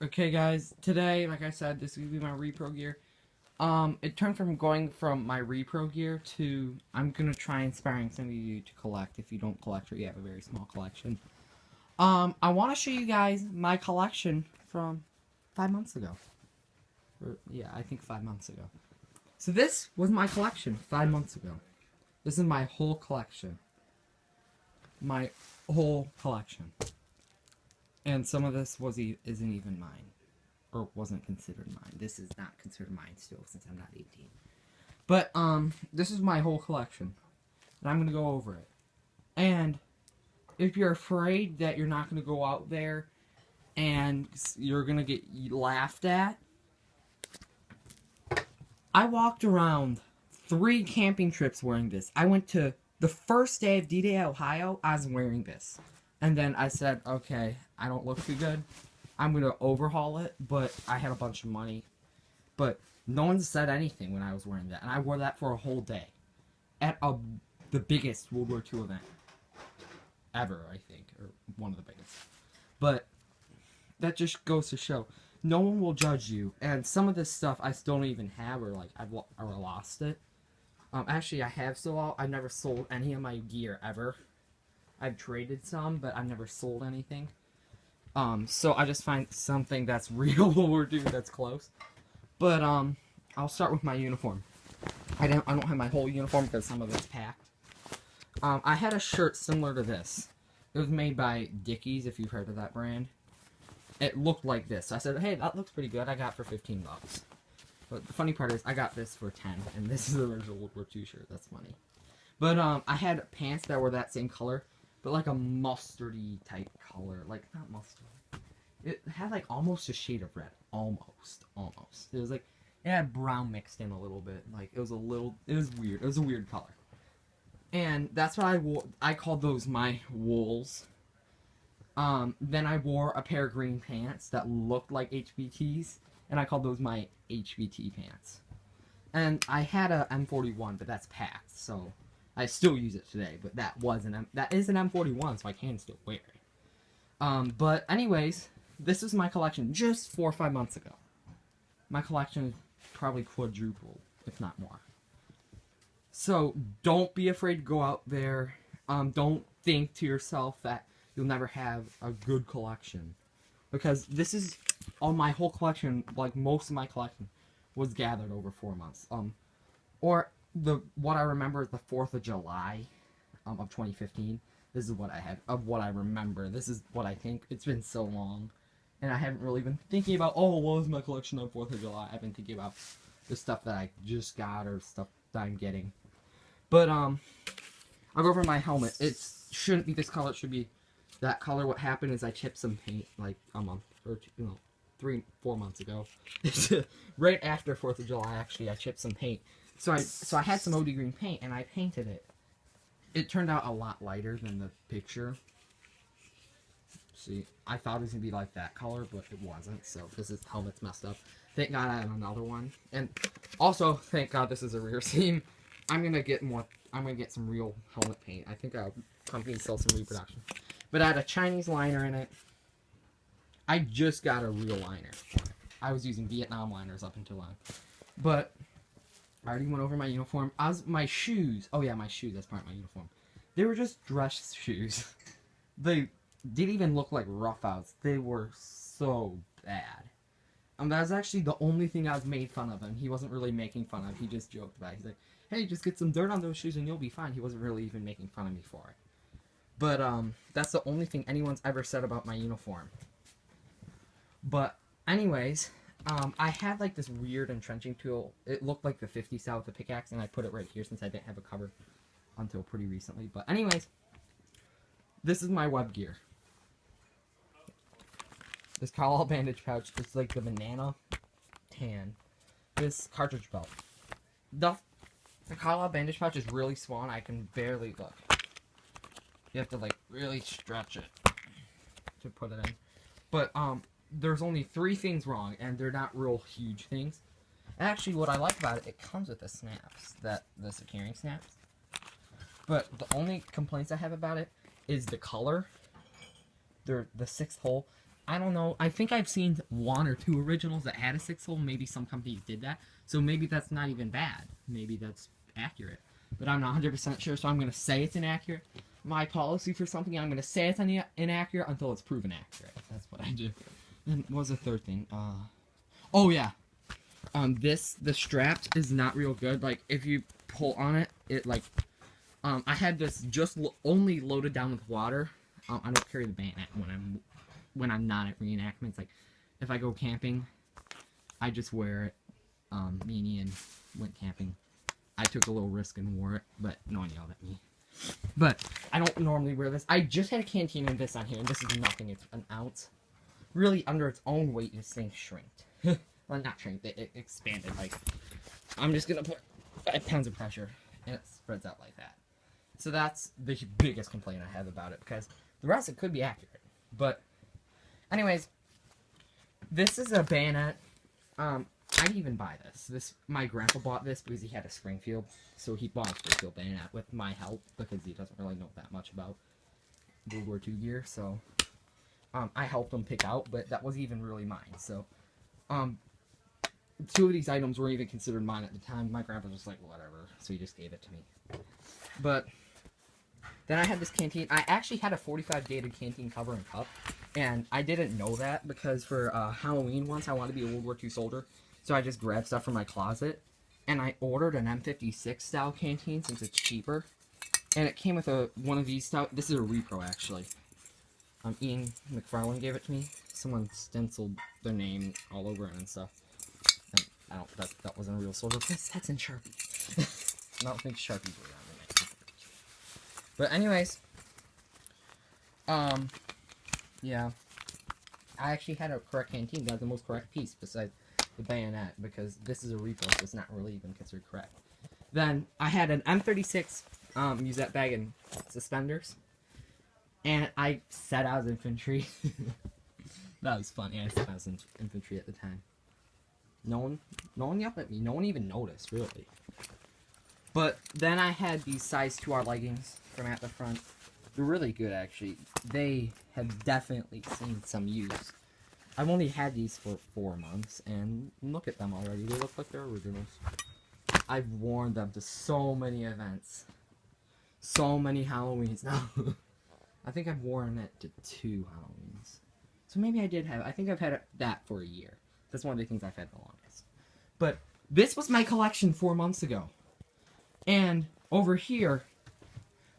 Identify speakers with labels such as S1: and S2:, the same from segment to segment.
S1: Okay, guys, today, like I said, this is gonna be my repro gear. It turned from going from my repro gear to I'm gonna try inspiring some of you to collect if you don't collect or you have a very small collection. I want to show you guys my collection from 5 months ago. Yeah, I think 5 months ago. So this was my collection 5 months ago. This is my whole collection. My whole collection. And some of this isn't even mine. Or wasn't considered mine. This is not considered mine still since I'm not 18. But, this is my whole collection. And I'm gonna go over it. And if you're afraid that you're not gonna go out there and you're gonna get laughed at, I walked around 3 camping trips wearing this. I went to the first day of D-Day, Ohio, I was wearing this. And then I said, okay, I don't look too good. I'm going to overhaul it, but I had a bunch of money. But no one said anything when I was wearing that. And I wore that for a whole day. At the biggest World War II event ever, I think. Or one of the biggest. But that just goes to show, no one will judge you. And some of this stuff I still don't even have, or like I've lost it. Actually, I have still all. I've never sold any of my gear ever. I've traded some, but I've never sold anything. So I just find something that's real World War II that's close. But I'll start with my uniform. I don't have my whole uniform because some of it's packed. I had a shirt similar to this. It was made by Dickies, if you've heard of that brand. It looked like this. I said, hey, that looks pretty good. I got it for 15 bucks. But the funny part is, I got this for 10, and this is the original World War II shirt. That's funny. But I had pants that were that same color, but like a mustardy type color. Like, not mustard. It had like almost a shade of red. Almost. It was like, it had brown mixed in a little bit. Like, it was weird. It was a weird color. And that's what I wore. I called those my wools. Then I wore a pair of green pants that looked like HBTs, and I called those my HBT pants. And I had a M41, but that's packed, so I still use it today. But that is an M41, so I can still wear it. But anyways, this is my collection just 4 or 5 months ago. My collection is probably quadrupled, if not more. So don't be afraid to go out there. Don't think to yourself that you'll never have a good collection, because this is all my whole collection. Like most of my collection was gathered over 4 months. What I remember is the 4th of July of 2015. This is what I had of what I remember. This is what I think. It's been so long, and I haven't really been thinking about, oh, what was my collection on 4th of July. I've been thinking about the stuff that I just got or stuff that I'm getting. But I'll go over my helmet. It shouldn't be this color. It should be that color. What happened is I chipped some paint like a month or 3-4 months ago. Right after 4th of July, actually, I chipped some paint. So I had some OD green paint, and I painted it. It turned out a lot lighter than the picture. See, I thought it was going to be like that color, but it wasn't. So this helmet's messed up. Thank God I have another one. And also, thank God this is a rear seam. I'm going to get some real helmet paint. I think our company sells some reproduction. But I had a Chinese liner in it. I just got a real liner. I was using Vietnam liners up until then. But I already went over my uniform. My shoes. Oh yeah, my shoes. That's part of my uniform. They were just dress shoes. They didn't even look like rough outs. They were so bad. That was actually the only thing I was made fun of, and he wasn't really making fun of. He just joked about it. He's like, hey, just get some dirt on those shoes and you'll be fine. He wasn't really even making fun of me for it. But that's the only thing anyone's ever said about my uniform. But anyways, I had like this weird entrenching tool. It looked like the 50 style with the pickaxe, and I put it right here since I didn't have a cover until pretty recently. But anyways, this is my web gear. This Carlisle bandage pouch is like the banana tan. This cartridge belt. The Carlisle bandage pouch is really small, and I can barely look. You have to like really stretch it to put it in. But there's only 3 things wrong, and they're not real huge things. Actually, what I like about it, it comes with the snaps, the securing snaps. But the only complaints I have about it is the color. The 6th hole. I don't know. I think I've seen 1 or 2 originals that had a 6-hole. Maybe some companies did that. So maybe that's not even bad. Maybe that's accurate. But I'm not 100% sure, so I'm going to say it's inaccurate. My policy for something, I'm going to say it's inaccurate until it's proven accurate. That's what I do. And what was the third thing? Oh yeah. The strap is not real good. Like, if you pull on it, it like, I had this just only loaded down with water. I don't carry the bayonet when I'm not at reenactments. Like, if I go camping, I just wear it. Me and Ian went camping. I took a little risk and wore it, but no one yelled at me. But I don't normally wear this. I just had a canteen and this on here, and this is nothing. It's an ounce. Really, under its own weight, this thing shrinked. Well, not shrinked. It expanded. Like, I'm just gonna put 5 pounds of pressure, and it spreads out like that. So that's the biggest complaint I have about it, because the rest it could be accurate. But, anyways, this is a bayonet. I didn't even buy this. My grandpa bought this because he had a Springfield, so he bought a Springfield bayonet with my help because he doesn't really know that much about World War II gear. So, I helped him pick out, but that wasn't even really mine. So, 2 of these items weren't even considered mine at the time. My grandpa was just like, whatever, so he just gave it to me. But then I had this canteen. I actually had a 45 dated canteen cover and cup, and I didn't know that because for Halloween once I wanted to be a World War II soldier. So I just grabbed stuff from my closet, and I ordered an M56 style canteen since it's cheaper. And it came with one of these style. This is a repro, actually. Ian McFarlane gave it to me. Someone stenciled their name all over it and stuff. And I don't. That wasn't a real soldier. That's in Sharpie. I don't think Sharpies were around in 1942. But anyways, yeah. I actually had a correct canteen. That was the most correct piece besides the bayonet, because this is a repro, so it's not really even considered correct. Then I had an M36 musette bag and suspenders, and I said I was infantry. That was funny. I said I was infantry at the time. No one yelled at me. No one even noticed, really. But then I had these size 2R leggings from At the Front. They're really good, actually. They have definitely seen some use. I've only had these for 4 months, and look at them already. They look like they're originals. I've worn them to so many events. So many Halloweens now. I think I've worn it to 2 Halloweens. So maybe I did have... I think I've had that for a year. That's one of the things I've had the longest. But this was my collection 4 months ago. And over here,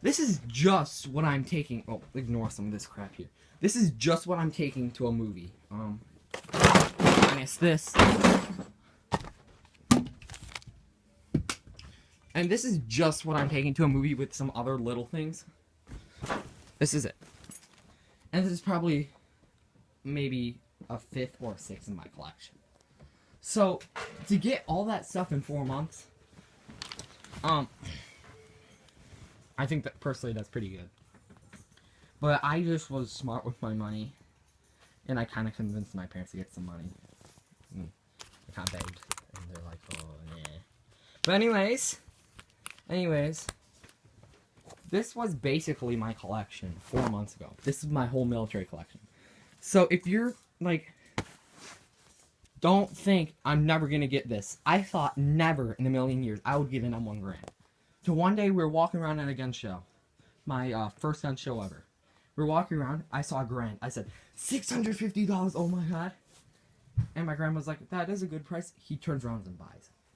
S1: this is just what I'm taking... Oh, ignore some of this crap here. This is just what I'm taking to a movie. Minus this. And this is just what I'm taking to a movie with some other little things. This is it. And this is probably maybe a 5th or a 6th in my collection. So, to get all that stuff in 4 months, I think that personally that's pretty good. But I just was smart with my money, and I kind of convinced my parents to get some money. I kind of begged, and they're like, oh, yeah. But anyways, this was basically my collection 4 months ago. This is my whole military collection. So if you're, like, don't think I'm never going to get this. I thought never in a million years I would get an M1 Garand. So one day we were walking around at a gun show. My first gun show ever. We were walking around, I saw a Garand. I said, $650, oh my god. And my grandma was like, that is a good price. He turns around and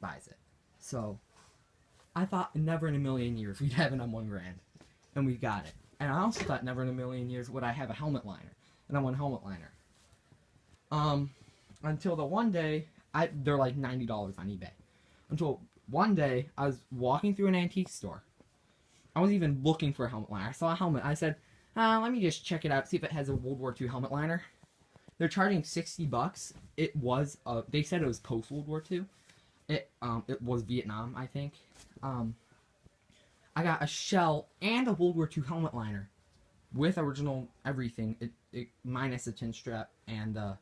S1: buys it. So, I thought never in a million years we'd have an M1 Garand. And we got it. And I also thought never in a million years would I have a helmet liner. An M1 helmet liner. Until the one day, they're like $90 on eBay. Until one day, I was walking through an antique store. I wasn't even looking for a helmet liner. I saw a helmet. I said, let me just check it out, see if it has a World War II helmet liner. They're charging $60. It was, they said it was post-World War II. It was Vietnam, I think. I got a shell and a World War II helmet liner. With original everything. It minus the chin strap and the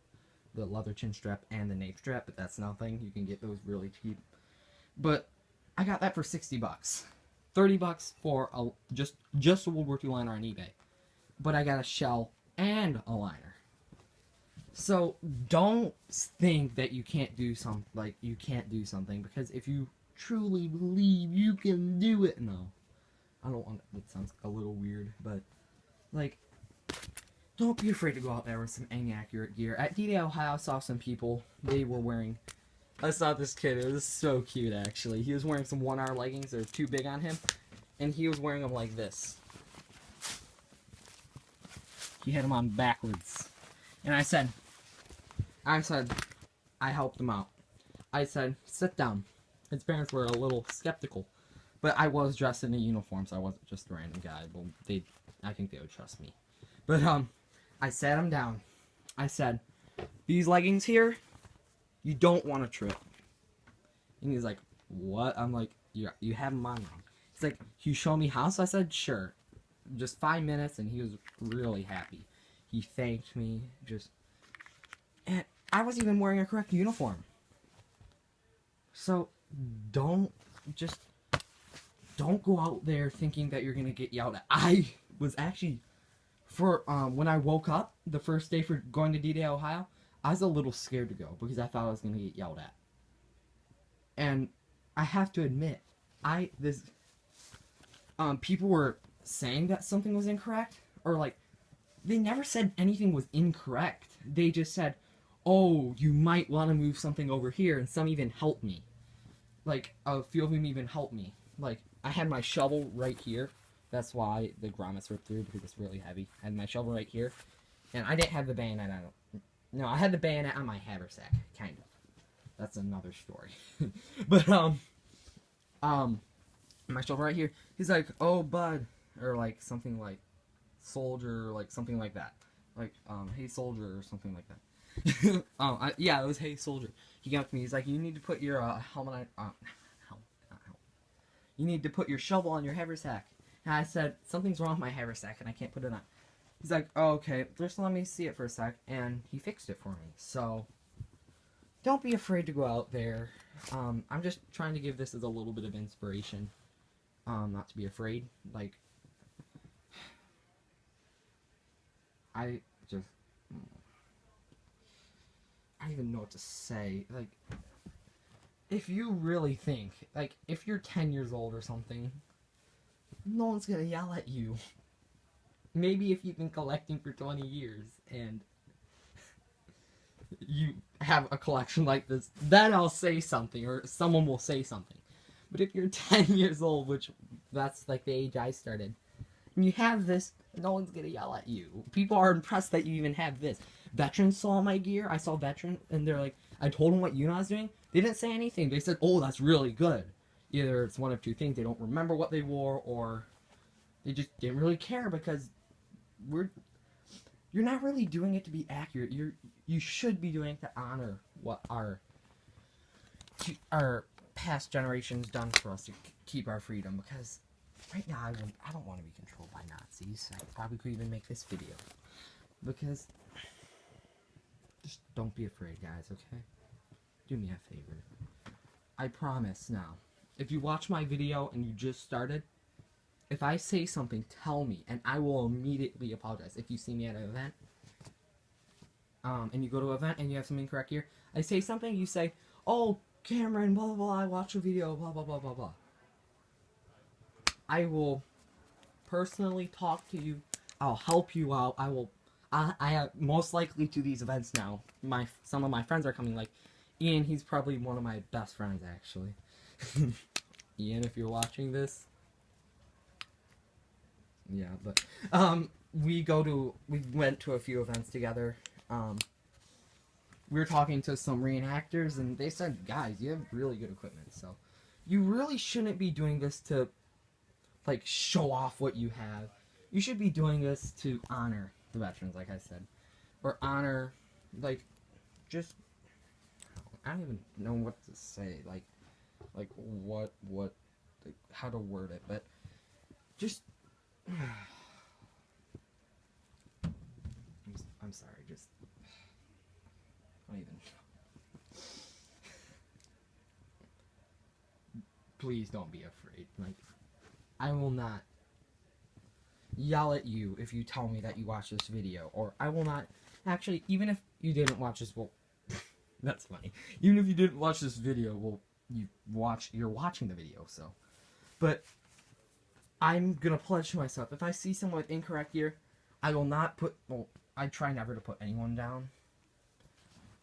S1: leather chin strap and the nape strap, but that's nothing. You can get those really cheap. But I got that for $60. $30 for just a World War II liner on eBay. But I got a shell and a liner. So don't think that you can't do you can't do something, because if you truly believe you can do it, no, I don't want that sounds a little weird, but like, don't be afraid to go out there with some inaccurate gear. At D-Day Ohio, I saw some people, they were wearing, I saw this kid, it was so cute actually. He was wearing some 1R leggings, they're too big on him, and he was wearing them like this. He had them on backwards. And I said, I helped him out. I said, sit down. His parents were a little skeptical, but I was dressed in a uniform, so I wasn't just a random guy. Well, I think they would trust me. But, I sat him down. I said, these leggings here, you don't want to trip. And he's like, what? I'm like, you have them on wrong. He's like, you show me how? So I said, sure. Just 5 minutes, and he was really happy. He thanked me, and I was even wearing a correct uniform. So, don't go out there thinking that you're gonna get yelled at. I was actually, when I woke up the first day for going to D-Day Ohio, I was a little scared to go because I thought I was gonna get yelled at. And I have to admit, people were saying that something was incorrect, or like, they never said anything was incorrect. They just said, oh, you might want to move something over here, and some even helped me. Like, a few of them even helped me. Like, I had my shovel right here. That's why the grommets ripped through, because it's really heavy. I had my shovel right here, and I didn't have the bayonet on. No, I had the bayonet on my haversack, kind of. That's another story. But, my shovel right here. He's like, oh, bud, or like something like soldier, like something like that. Like, hey soldier, or something like that. Yeah, it was hey soldier. He came up to me, he's like, you need to put your helmet on, you need to put your shovel on your haversack. And I said, something's wrong with my haversack and I can't put it on. He's like, oh, okay, just let me see it for a sec, and he fixed it for me. So, don't be afraid to go out there. I'm just trying to give this as a little bit of inspiration. Not to be afraid. Like, I don't even know what to say. Like, if you really think, like, if you're 10 years old or something, no one's gonna yell at you. Maybe if you've been collecting for 20 years and you have a collection like this, then I'll say something, or someone will say something. But if you're 10 years old, which that's like the age I started, and you have this, no one's gonna yell at you. People are impressed that you even have this. Veterans saw my gear. I saw veterans, and they're like, I told them what unit I was doing. They didn't say anything. They said, oh, that's really good. Either it's one of two things. They don't remember what they wore, or they just didn't really care, because you're not really doing it to be accurate. You should be doing it to honor what our past generations done for us to keep our freedom, because right now I don't want to be controlled by Nazis. I probably could even make this video, because just don't be afraid, guys, okay? Do me a favor. I promise now, if you watch my video and you just started, if I say something, tell me, and I will immediately apologize. If you see me at an event, and you go to an event and you have something incorrect here, I say something, you say, oh, Cameron, blah, blah, blah, I watched a video, blah, blah, blah, blah, blah. I will personally talk to you. I'll help you out. I have, most likely to these events now, some of my friends are coming, like, Ian, he's probably one of my best friends, actually. Ian, if you're watching this. Yeah, but, we went to a few events together. We were talking to some reenactors, and they said, guys, you have really good equipment, so you really shouldn't be doing this to, like, show off what you have. You should be doing this to honor the veterans, like I said. Or honor, like, just, I don't even know what to say, like what, like, how to word it, but just, I'm sorry, just, I don't even, please don't be afraid. Like, I will not yell at you if you tell me that you watch this video, or I will not Actually, even if you didn't watch this, well, that's funny. Even if you didn't watch this video, well, you're watching the video, so. But I'm gonna pledge to myself, if I see someone with incorrect gear, I will not put, well, I try never to put anyone down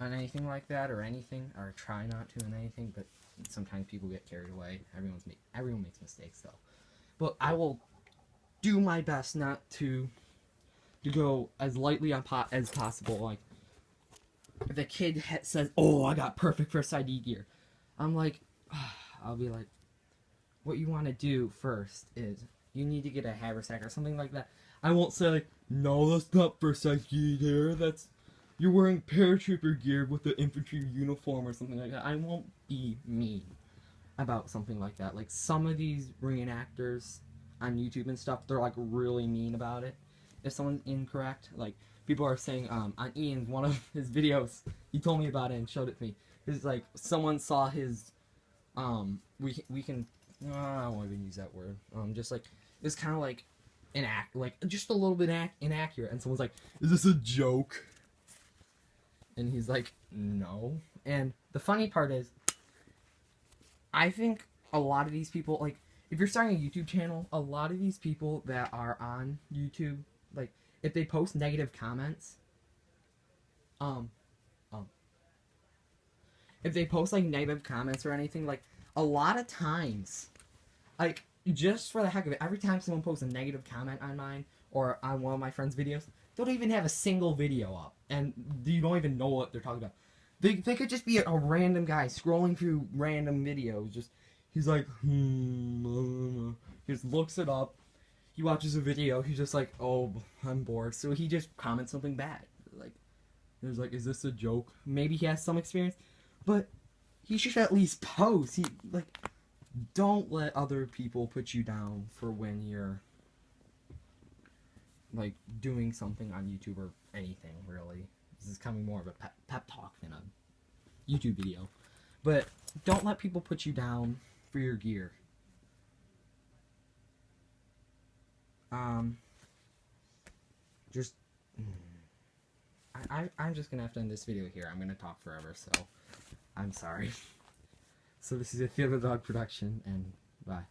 S1: on anything like that, or anything, or try not to in anything, but sometimes people get carried away. Everyone makes mistakes, though. But I will do my best not to go as lightly on as possible. Like, if the kid says, "Oh, I got perfect first ID gear," I'm like, I'll be like, what you want to do first is you need to get a haversack or something like that. I won't say like, no, that's not first ID gear. You're wearing paratrooper gear with the infantry uniform or something like that. I won't be mean about something like that. Like, some of these reenactors on YouTube and stuff, they're like really mean about it. If someone's incorrect, like, people are saying on Ian's one of his videos, he told me about it and showed it to me. It's like someone saw his we can I won't even use that word. Just like, it's kind of like just a little bit inaccurate, and someone's like, "Is this a joke?" And he's like, "No." And the funny part is, I think a lot of these people, like, if you're starting a YouTube channel, a lot of these people that are on YouTube, like, if they post negative comments, if they post, like, negative comments or anything, like, a lot of times, like, just for the heck of it, every time someone posts a negative comment on mine, or on one of my friends' videos, they don't even have a single video up, and you don't even know what they're talking about. They could just be a random guy scrolling through random videos, he's like, he just looks it up, he watches a video, he's just like, oh, I'm bored, so he just comments something bad, like, there's like, is this a joke? Maybe he has some experience, but he should at least post. Don't let other people put you down for when you're, like, doing something on YouTube or anything, really. This is coming more of a pep talk than a YouTube video. But don't let people put you down for your gear. I'm just gonna have to end this video here. I'm gonna talk forever, so I'm sorry. So this is a Fear the Dog production, and bye.